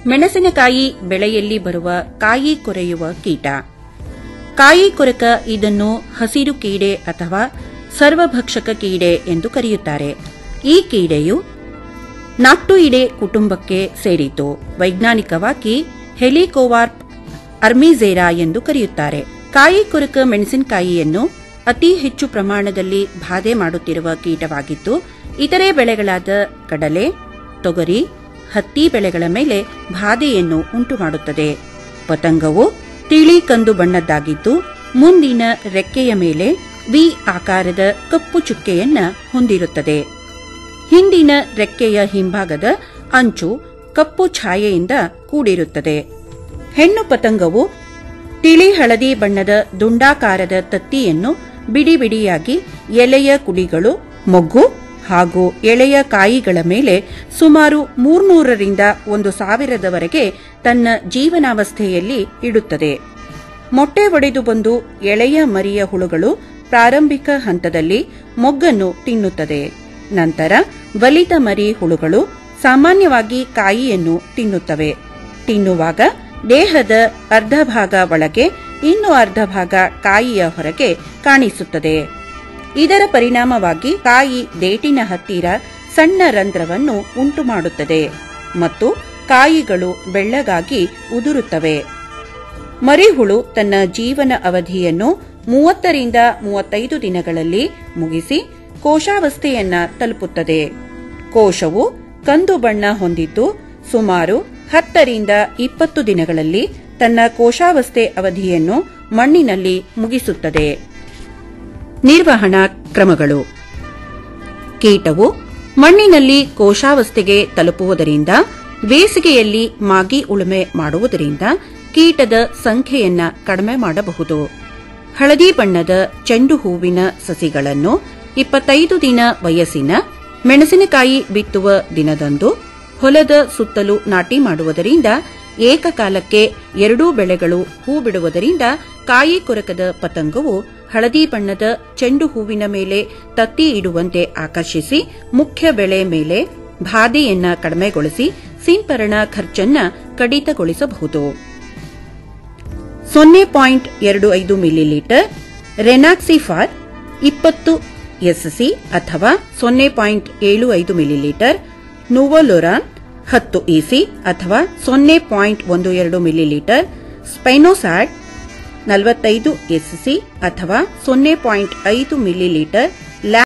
ಮೆಣಸಿನಕಾಯಿ ಬೆಳೆಯಲ್ಲಿ ಬರುವ ಕಾಯಿ ಕೊರೆಯುವ ಕೀಟ. ಕಾಯಿ ಕೊರಕ ಇದನ್ನು ಹಸಿರು ಕೀಡೆ ಅಥವಾ ಸರ್ವಭಕ್ಷಕ ಕೀಡೆ ಎಂದು ಕರೆಯುತ್ತಾರೆ. ಈ ಕೀಡೆಯು ನಾಕ್ಟುಯಿಡೆ ಕುಟುಂಬಕ್ಕೆ ಸೇರಿತು. ವೈಜ್ಞಾನಿಕವಾಗಿ ಹೆಲಿಕೋವರ್ಪ ಅರ್ಮಿಜೆರಾ ಎಂದು ಕರೆಯುತ್ತಾರೆ. ಕಾಯಿ ಕೊರಕ ಮೆಣಸಿನಕಾಯಿಯನ್ನು ಅತಿ ಹೆಚ್ಚು ಪ್ರಮಾಣದಲ್ಲಿ ಬಾಧೆ ಮಾಡುತ್ತಿರುವ ಕೀಟವಾಗಿದ್ದು, ಇತರೆ ಬೆಳೆಗಳಾದ ಕಡಲೆ, ತೊಗರಿ, ಹತ್ತಿ ಬೆಳೆಗಳ ಮೇಲೆ ಬಾಧೆಯನ್ನು ಉಂಟುಮಾಡುತ್ತದೆ. ಪತಂಗವು ತಿಳಿ ಕಂದು ಬಣ್ಣದ್ದಾಗಿದ್ದು, ಮುಂದಿನ ರೆಕ್ಕೆಯ ಮೇಲೆ ವಿ ಆಕಾರದ ಕಪ್ಪು ಚುಕ್ಕೆಯನ್ನು ಹೊಂದಿರುತ್ತದೆ. ಹಿಂದಿನ ರೆಕ್ಕೆಯ ಹಿಂಭಾಗದ ಅಂಚು ಕಪ್ಪು ಛಾಯೆಯಿಂದ ಕೂಡಿರುತ್ತದೆ. ಹೆಣ್ಣು ಪತಂಗವು ತಿಳಿ ಹಳದಿ ಬಣ್ಣದ ದುಂಡಾಕಾರದ ತತ್ತಿಯನ್ನು ಬಿಡಿ ಬಿಡಿಯಾಗಿ ಎಲೆಯ ಕುಡಿಗಳು, ಮೊಗ್ಗು ಹಾಗೂ ಎಳೆಯ ಕಾಯಿಗಳ ಮೇಲೆ ಸುಮಾರು 300ರಿಂದ 1000ವರೆಗೆ ತನ್ನ ಜೀವನಾವಸ್ಥೆಯಲ್ಲಿ ಇಡುತ್ತದೆ. ಮೊಟ್ಟೆ ಒಡೆದು ಬಂದು ಎಳೆಯ ಮರಿಯ ಹುಳುಗಳು ಪ್ರಾರಂಭಿಕ ಹಂತದಲ್ಲಿ ಮೊಗ್ಗನ್ನು ತಿನ್ನುತ್ತದೆ. ನಂತರ ಬಲಿತ ಮರಿ ಹುಳುಗಳು ಸಾಮಾನ್ಯವಾಗಿ ಕಾಯಿಯನ್ನು ತಿನ್ನುತ್ತವೆ. ತಿನ್ನುವಾಗ ದೇಹದ ಅರ್ಧ ಭಾಗ ಒಳಗೆ, ಇನ್ನು ಅರ್ಧ ಭಾಗ ಕಾಯಿಯ ಹೊರಗೆ ಕಾಣಿಸುತ್ತದೆ. ಇದರ ಪರಿಣಾಮವಾಗಿ ಕಾಯಿ ದೇಟಿನ ಹತ್ತಿರ ಸಣ್ಣ ರಂಧ್ರವನ್ನು ಉಂಟುಮಾಡುತ್ತದೆ ಮತ್ತು ಕಾಯಿಗಳು ಬೆಳ್ಳಗಾಗಿ ಉದುರುತ್ತವೆ. ಮರಿಹುಳು ತನ್ನ ಜೀವನ ಅವಧಿಯನ್ನು 30ರಿಂದ 35 ದಿನಗಳಲ್ಲಿ ಮುಗಿಸಿ ಕೋಶಾವಸ್ಥೆಯನ್ನ ತಲುಪುತ್ತದೆ. ಕೋಶವು ಕಂದು ಬಣ್ಣ ಹೊಂದಿದ್ದು, ಸುಮಾರು 10ರಿಂದ 20 ದಿನಗಳಲ್ಲಿ ತನ್ನ ಕೋಶಾವಸ್ಥೆ ಅವಧಿಯನ್ನು ಮಣ್ಣಿನಲ್ಲಿ ಮುಗಿಸುತ್ತದೆ. ನಿರ್ವಹಣಾ ಕ್ರಮಗಳು. ಕೀಟವು ಮಣ್ಣಿನಲ್ಲಿ ಕೋಶಾವಸ್ಥೆಗೆ ತಲುಪುವುದರಿಂದ, ಬೇಸಿಗೆಯಲ್ಲಿ ಮಾಗಿ ಉಳುಮೆ ಮಾಡುವುದರಿಂದ ಕೀಟದ ಸಂಖ್ಯೆಯನ್ನ ಕಡಿಮೆ ಮಾಡಬಹುದು. ಹಳದಿ ಬಣ್ಣದ ಚೆಂಡು ಹೂವಿನ ಸಸಿಗಳನ್ನು 25 ದಿನ ವಯಸ್ಸಿನ ಮೆಣಸಿನಕಾಯಿ ಬಿತ್ತುವ ದಿನದಂದು ಹೊಲದ ಸುತ್ತಲೂ ನಾಟಿ ಮಾಡುವುದರಿಂದ ಏಕಕಾಲಕ್ಕೆ 2 ಬೆಳೆಗಳು ಹೂ ಬಿಡುವುದರಿಂದ ಕಾಯಿ ಕೊರಕದ ಪತಂಗವು ಹಳದಿ ಬಣ್ಣದ ಚೆಂಡು ಹೂವಿನ ಮೇಲೆ ತತ್ತಿ ಇಡುವಂತೆ ಆಕರ್ಷಿಸಿ ಮುಖ್ಯ ಬೆಳೆ ಮೇಲೆ ಬಾಧೆಯನ್ನ ಕಡಿಮೆಗೊಳಿಸಿ ಸಿಂಪರಣಾ ಖರ್ಚನ್ನ ಕಡಿತಗೊಳಿಸಬಹುದು. 0.25 ಮಿಲಿಲೀಟರ್ ರೆನಾಕ್ಸಿಫಾರ್ 20 ಎಸ್ಸಿ ಅಥವಾ 0.75 ಮಿಲಿಲೀಟರ್ ನುವೊಲೊರಾನ್ 10 ಇಸಿ ಅಥವಾ 0.12 ಮಿಲಿಲೀಟರ್ ಸ್ಪೈನೋಸಾಡ್ 45 ಎಸ್ಸಿ ಅಥವಾ 0.5 ಮಿಲಿಲೀಟರ್